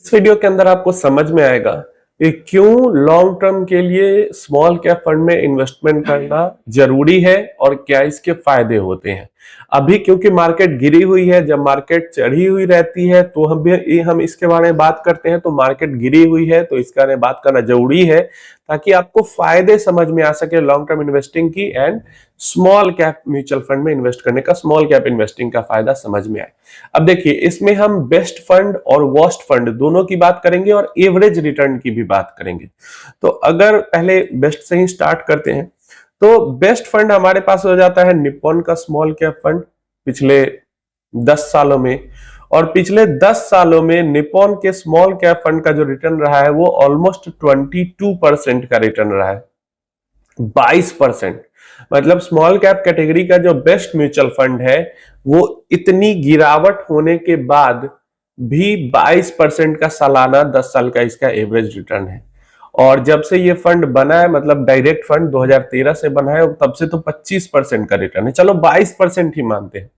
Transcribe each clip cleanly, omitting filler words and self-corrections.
इस वीडियो के अंदर आपको समझ में आएगा कि क्यों लॉन्ग टर्म के लिए स्मॉल कैप फंड में इन्वेस्टमेंट करना जरूरी है और क्या इसके फायदे होते हैं। अभी क्योंकि मार्केट गिरी हुई है, जब मार्केट चढ़ी हुई रहती है तो हम इसके बारे में बात करते हैं। तो मार्केट गिरी हुई है तो इसके बारे में बात करना जरूरी है ताकि आपको फायदे समझ में आ सके लॉन्ग टर्म इन्वेस्टिंग की and small cap mutual fund में इन्वेस्ट करने का, स्मॉल कैप इन्वेस्टिंग का फायदा समझ में आए। अब देखिए, इसमें हम बेस्ट फंड और वर्स्ट फंड दोनों की बात करेंगे और एवरेज रिटर्न की भी बात करेंगे। तो अगर पहले बेस्ट से ही स्टार्ट करते हैं तो बेस्ट फंड हमारे पास हो जाता है निप्पॉन का स्मॉल कैप फंड पिछले 10 सालों में। और पिछले 10 सालों में निप्पॉन के स्मॉल कैप फंड का जो रिटर्न रहा है वो ऑलमोस्ट 22% का रिटर्न रहा है। 22%, मतलब स्मॉल कैप कैटेगरी का जो बेस्ट म्यूचुअल फंड है वो इतनी गिरावट होने के बाद भी 22% का सालाना 10 साल का इसका एवरेज रिटर्न है। और जब से ये फंड बना है, मतलब डायरेक्ट फंड 2013 से बना है, तब से तो 25% का रिटर्न है। चलो 22% ही मानते हैं।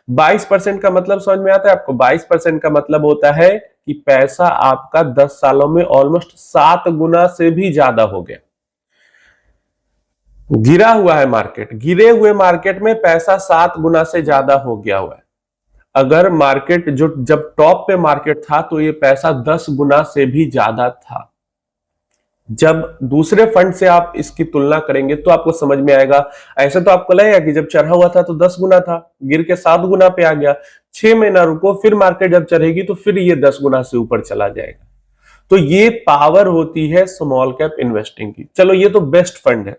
22% का मतलब समझ में आता है आपको? 22% का मतलब होता है कि पैसा आपका 10 सालों में ऑलमोस्ट 7 गुना से भी ज्यादा हो गया। गिरा हुआ है मार्केट, गिरे हुए मार्केट में पैसा 7 गुना से ज्यादा हो गया हुआ है। अगर मार्केट जो जब टॉप पे मार्केट था तो ये पैसा 10 गुना से भी ज्यादा था। जब दूसरे फंड से आप इसकी तुलना करेंगे तो आपको समझ में आएगा। ऐसे तो आपको लगेगा कि जब चढ़ा हुआ था तो 10 गुना था, गिर के 7 गुना पे आ गया। 6 महीना रुको, फिर मार्केट जब चढ़ेगी तो फिर ये 10 गुना से ऊपर चला जाएगा। तो ये पावर होती है स्मॉल कैप इन्वेस्टिंग की। चलो, ये तो बेस्ट फंड है।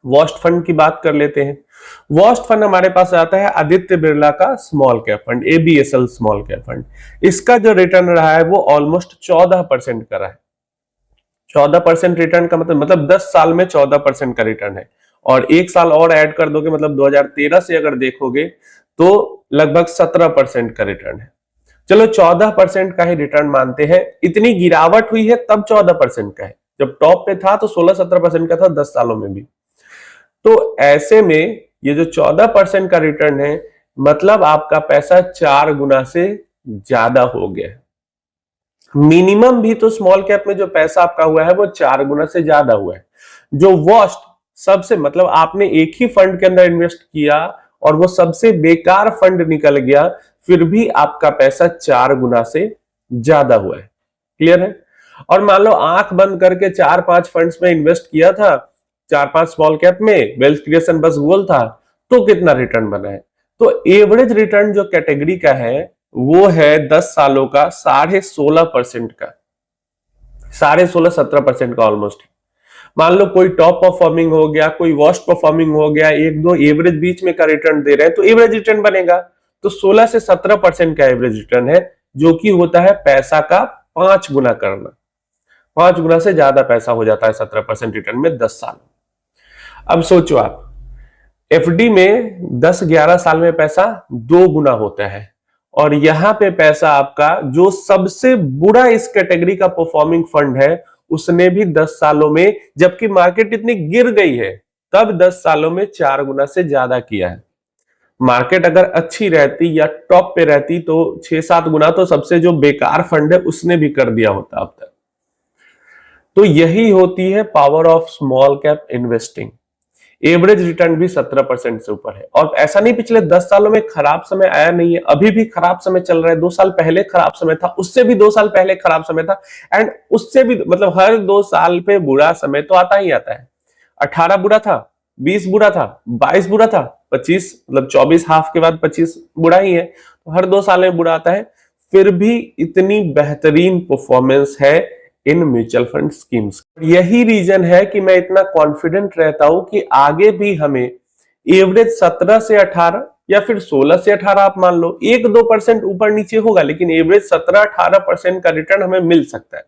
वर्स्ट फंड की बात कर लेते हैं। वर्स्ट फंड हमारे पास आता है आदित्य बिरला का small cap fund, ABSL small cap fund. इसका जो रिटर्न रहा है वो ऑलमोस्ट 14% का रहा है। 14% रिटर्न का मतलब 10 साल में 14% का रिटर्न है। और एक साल और ऐड कर दोगे, मतलब 2013 से अगर देखोगे तो लगभग 17% का रिटर्न है। चलो 14% का ही रिटर्न मानते हैं। इतनी गिरावट हुई है तब 14% का है। जब टॉप पे था तो 16-17% का था 10 सालों में भी। तो ऐसे में ये जो 14% का रिटर्न है, मतलब आपका पैसा 4 गुना से ज्यादा हो गया है। मिनिमम भी तो स्मॉल कैप में जो पैसा आपका हुआ है वो 4 गुना से ज्यादा हुआ है। जो वर्स्ट, सबसे मतलब आपने एक ही फंड के अंदर इन्वेस्ट किया और वो सबसे बेकार फंड निकल गया, फिर भी आपका पैसा 4 गुना से ज्यादा हुआ है। क्लियर है? और मान लो आंख बंद करके 4-5 फंड्स में इन्वेस्ट किया था, 4-5 स्मॉल कैप में, वेल्थ क्रिएशन बस गोल था, तो कितना रिटर्न बना है? तो एवरेज रिटर्न जो कैटेगरी का है वो है 10 सालों का 16.5% का, 16.5-17% का ऑलमोस्ट। मान लो कोई टॉप परफॉर्मिंग हो गया, कोई वर्स्ट परफॉर्मिंग हो गया, एक दो एवरेज बीच में का रिटर्न दे रहे हैं तो एवरेज रिटर्न बनेगा। तो 16 से 17% का एवरेज रिटर्न है, जो कि होता है पैसा का 5 गुना करना। 5 गुना से ज्यादा पैसा हो जाता है 17% रिटर्न में 10 साल। अब सोचो आप, एफडी में 10-11 साल में पैसा 2 गुना होता है, और यहां पे पैसा आपका जो सबसे बुरा इस कैटेगरी का परफॉर्मिंग फंड है उसने भी 10 सालों में, जबकि मार्केट इतनी गिर गई है, तब 10 सालों में 4 गुना से ज्यादा किया है। मार्केट अगर अच्छी रहती या टॉप पे रहती तो 6-7 गुना तो सबसे जो बेकार फंड है उसने भी कर दिया होता अब तक। तो यही होती है power of small cap investing. Average return भी 17% से ऊपर है। और ऐसा नहीं पिछले 10 सालों में खराब समय आया नहीं है, अभी भी खराब समय चल रहा है। 2 साल पहले खराब समय था, उससे भी 2 साल पहले खराब समय था, एंड उससे भी, मतलब हर 2 साल पे बुरा समय तो आता ही आता है। 18 बुरा था, 20 बुरा था, 22 बुरा था, 25, मतलब 24 हाफ के बाद 25 बुरा ही है। तो हर 2 साल में बुरा आता है, फिर भी इतनी बेहतरीन परफॉर्मेंस है इन म्यूचुअल फंड स्कीम्स। यही रीजन है कि मैं इतना कॉन्फिडेंट रहता हूं कि आगे भी हमें एवरेज 17 से 18 या फिर 16 से 18 आप मान लो, 1-2% ऊपर नीचे होगा, लेकिन एवरेज 17-18% का रिटर्न हमें मिल सकता है।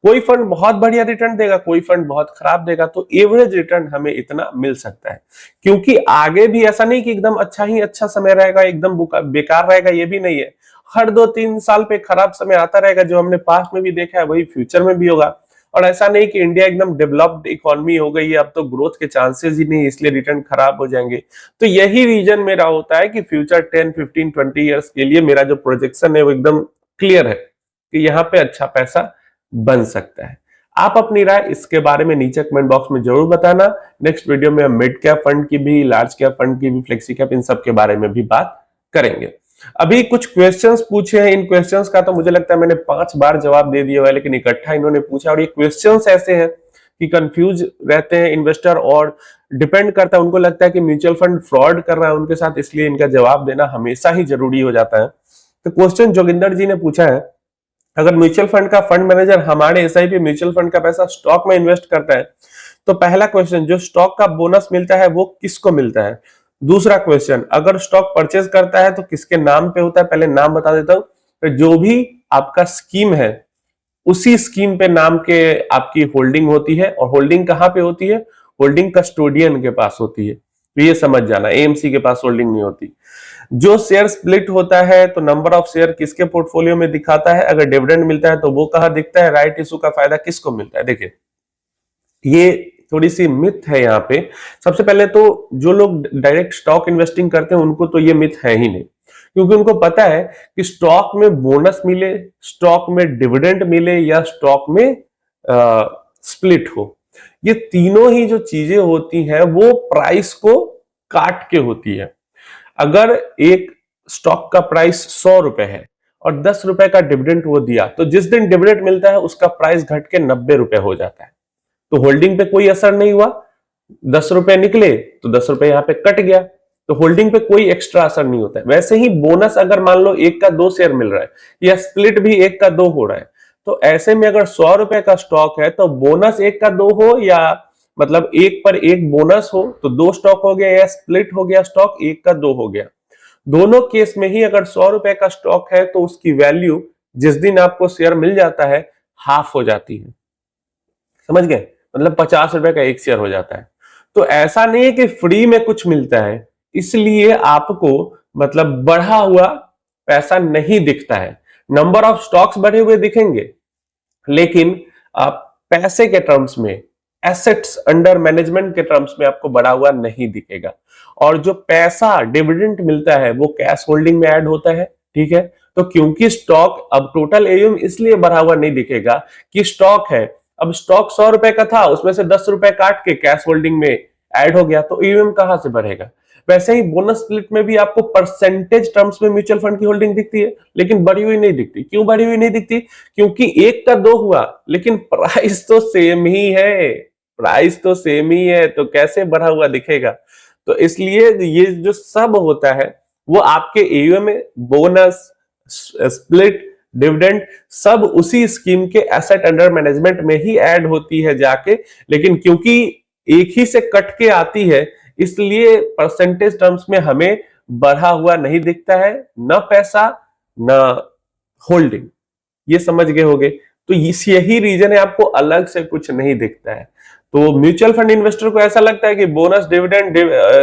कोई फंड बहुत बढ़िया रिटर्न देगा, कोई फंड बहुत खराब देगा, तो एवरेज रिटर्न हमें इतना मिल सकता है। क्योंकि आगे भी ऐसा नहीं कि एकदम अच्छा ही अच्छा समय रहेगा, एकदम बेकार रहेगा, ये भी नहीं है। हर 2-3 साल पे खराब समय आता रहेगा, जो हमने पास्ट में भी देखा है वही फ्यूचर में भी होगा। और ऐसा नहीं कि इंडिया एकदम डेवलप्ड इकोनॉमी हो गई है, अब तो ग्रोथ के चांसेस ही नहीं, इसलिए रिटर्न खराब हो जाएंगे। तो यही रीजन मेरा होता है कि फ्यूचर 10, 15, 20 इयर्स के लिए मेरा जो प्रोजेक्शन है वो एकदम क्लियर है कि यहाँ पे अच्छा पैसा बन सकता है। आप अपनी राय इसके बारे में नीचे कमेंट बॉक्स में जरूर बताना। नेक्स्ट वीडियो में हम मिड कैप फंड की भी, लार्ज कैप फंड की भी, फ्लेक्सी कैप, इन सब के बारे में भी बात करेंगे। अभी कुछ क्वेश्चंस पूछे हैं, इन क्वेश्चंस का तो मुझे लगता है मैंने 5 बार जवाब दे दिया हुआ है, लेकिन इकट्ठा इन्होंने पूछा और ये क्वेश्चंस ऐसे हैं कि कंफ्यूज रहते हैं इन्वेस्टर, और डिपेंड करता है, उनको लगता है कि म्यूचुअल फंड फ्रॉड कर रहा है उनके साथ, इसलिए इनका जवाब देना हमेशा ही जरूरी हो जाता है। तो क्वेश्चन जोगिंदर जी ने पूछा है, अगर म्यूचुअल फंड का फंड मैनेजर हमारे एसआईपी म्यूचुअल फंड का पैसा स्टॉक में इन्वेस्ट करता है, तो पहला क्वेश्चन, जो स्टॉक का बोनस मिलता है वो किसको मिलता है? दूसरा क्वेश्चन, अगर स्टॉक परचेज करता है तो किसके नाम पे होता है? पहले नाम बता देता हूं। तो जो भी आपका स्कीम है उसी स्कीम पे नाम के आपकी होल्डिंग होती है, और होल्डिंग कहां पे होती है? होल्डिंग कस्टोडियन के पास होती है, तो ये समझ जाना, एएमसी के पास होल्डिंग नहीं होती। जो शेयर स्प्लिट होता है तो नंबर ऑफ शेयर किसके पोर्टफोलियो में दिखाता है? अगर डिविडेंड मिलता है तो वो कहां दिखता है? राइट इशू का फायदा किसको मिलता है? देखिए, ये थोड़ी सी मिथ है यहाँ पे। सबसे पहले तो जो लोग डायरेक्ट स्टॉक इन्वेस्टिंग करते हैं उनको तो ये मिथ है ही नहीं, क्योंकि उनको पता है कि स्टॉक में बोनस मिले, स्टॉक में डिविडेंड मिले या स्टॉक में स्प्लिट हो, ये तीनों ही जो चीजें होती हैं वो प्राइस को काट के होती है। अगर एक स्टॉक का प्राइस 100 रुपए है और 10 रुपए का डिविडेंड वो दिया, तो जिस दिन डिविडेंड मिलता है उसका प्राइस घट के 90 रुपए हो जाता है, तो होल्डिंग पे कोई असर नहीं हुआ। 10 रुपए निकले तो 10 रुपए यहां पे कट गया, तो होल्डिंग पे कोई एक्स्ट्रा असर नहीं होता है। वैसे ही बोनस अगर मान लो 1 का 2 शेयर मिल रहा है या स्प्लिट भी 1 का 2 हो रहा है, तो ऐसे में अगर 100 रुपए का स्टॉक है तो बोनस 1 का 2 हो या मतलब 1 पर 1 बोनस हो तो 2 स्टॉक हो गया, या स्प्लिट हो गया स्टॉक 1 का 2 हो गया। दोनों केस में ही अगर 100 रुपए का स्टॉक है तो उसकी वैल्यू जिस दिन आपको शेयर मिल जाता है हाफ हो जाती है, समझ गए? मतलब 50 रुपए का 1 शेयर हो जाता है। तो ऐसा नहीं है कि फ्री में कुछ मिलता है, इसलिए आपको मतलब बढ़ा हुआ पैसा नहीं दिखता है। नंबर ऑफ स्टॉक्स बढ़े हुए दिखेंगे, लेकिन आप पैसे के टर्म्स में, एसेट्स अंडर मैनेजमेंट के टर्म्स में आपको बढ़ा हुआ नहीं दिखेगा। और जो पैसा डिविडेंड मिलता है वो कैश होल्डिंग में ऐड होता है, ठीक है? तो क्योंकि स्टॉक अब टोटल एयूएम इसलिए बढ़ा हुआ नहीं दिखेगा कि स्टॉक है, अब स्टॉक 100 रुपए का था, उसमें से 10 रुपए काट के कैश होल्डिंग में ऐड हो गया, तो एयूएम कहां से बढ़ेगा? वैसे ही बोनस स्प्लिट में भी आपको परसेंटेज टर्म्स में म्यूचुअल फंड की होल्डिंग दिखती है, लेकिन बढ़ी हुई नहीं दिखती। क्यों बढ़ी हुई नहीं दिखती? क्योंकि 1 का 2 हुआ, लेकिन प्राइस तो सेम ही है, प्राइस तो सेम ही है, तो कैसे बढ़ा हुआ दिखेगा? तो इसलिए ये जो सब होता है वो आपके एयूएम में बोनस, स्प्लिट, डिविडेंड सब उसी स्कीम के एसेट अंडर मैनेजमेंट में ही ऐड होती है जाके, लेकिन क्योंकि एक ही से कट के आती है इसलिए परसेंटेज टर्म्स में हमें बढ़ा हुआ नहीं दिखता है, न पैसा न होल्डिंग। ये समझ गए होंगे? तो यही रीजन है, आपको अलग से कुछ नहीं दिखता है। तो म्यूचुअल फंड इन्वेस्टर को ऐसा लगता है कि बोनस, डिविडेंड,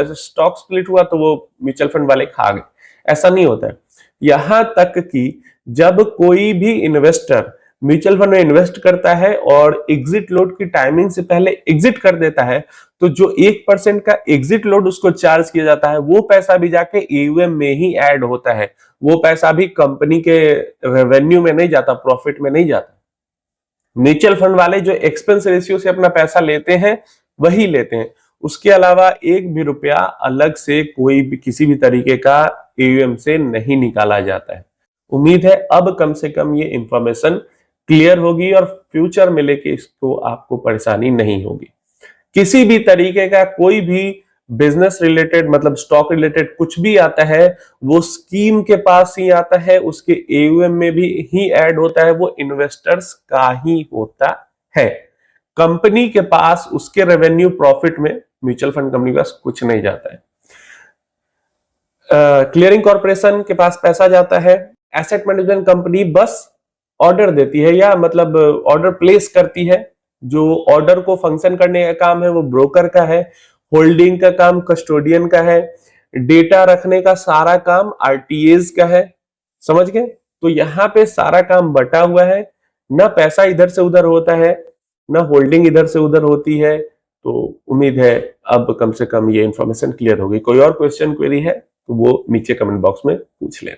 स्टॉक स्प्लिट हुआ तो वो म्यूचुअल फंड वाले खा गए, ऐसा नहीं होता है। यहां तक कि जब कोई भी इन्वेस्टर म्यूचुअल फंड में इन्वेस्ट करता है और एग्जिट लोड की टाइमिंग से पहले एग्जिट कर देता है, तो जो 1% का एग्जिट लोड उसको चार्ज किया जाता है वो पैसा भी जाके एयूएम में ही ऐड होता है, वो पैसा भी कंपनी के रेवेन्यू में नहीं जाता, प्रॉफिट में नहीं जाता। म्यूचुअल फंड वाले जो एक्सपेंस रेशियो से अपना पैसा लेते हैं वही लेते हैं, उसके अलावा एक भी रुपया अलग से कोई भी किसी भी तरीके का एयूएम से नहीं निकाला जाता है। उम्मीद है अब कम से कम ये इंफॉर्मेशन क्लियर होगी और फ्यूचर में लेके इसको आपको परेशानी नहीं होगी। किसी भी तरीके का कोई भी बिजनेस रिलेटेड मतलब स्टॉक रिलेटेड कुछ भी आता है वो स्कीम के पास ही आता है, उसके एयूएम में भी ही ऐड होता है, वो इन्वेस्टर्स का ही होता है। कंपनी के पास उसके रेवेन्यू प्रॉफिट में म्यूचुअल फंड कंपनी के पास कुछ नहीं जाता है। क्लियरिंग कॉर्पोरेशन के पास पैसा जाता है, एसेट मैनेजमेंट कंपनी बस ऑर्डर देती है या मतलब ऑर्डर प्लेस करती है, जो ऑर्डर को फंक्शन करने का काम है वो ब्रोकर का है, होल्डिंग का काम कस्टोडियन का है, डेटा रखने का सारा काम आरटीएस का है, समझ गए? तो यहाँ पे सारा काम बटा हुआ है, ना पैसा इधर से उधर होता है, ना होल्डिंग इधर से उधर होती है। तो उम्मीद है अब कम से कम ये इंफॉर्मेशन क्लियर होगी। कोई और क्वेश्चन क्वेरी है तो वो नीचे कमेंट बॉक्स में पूछ लेना।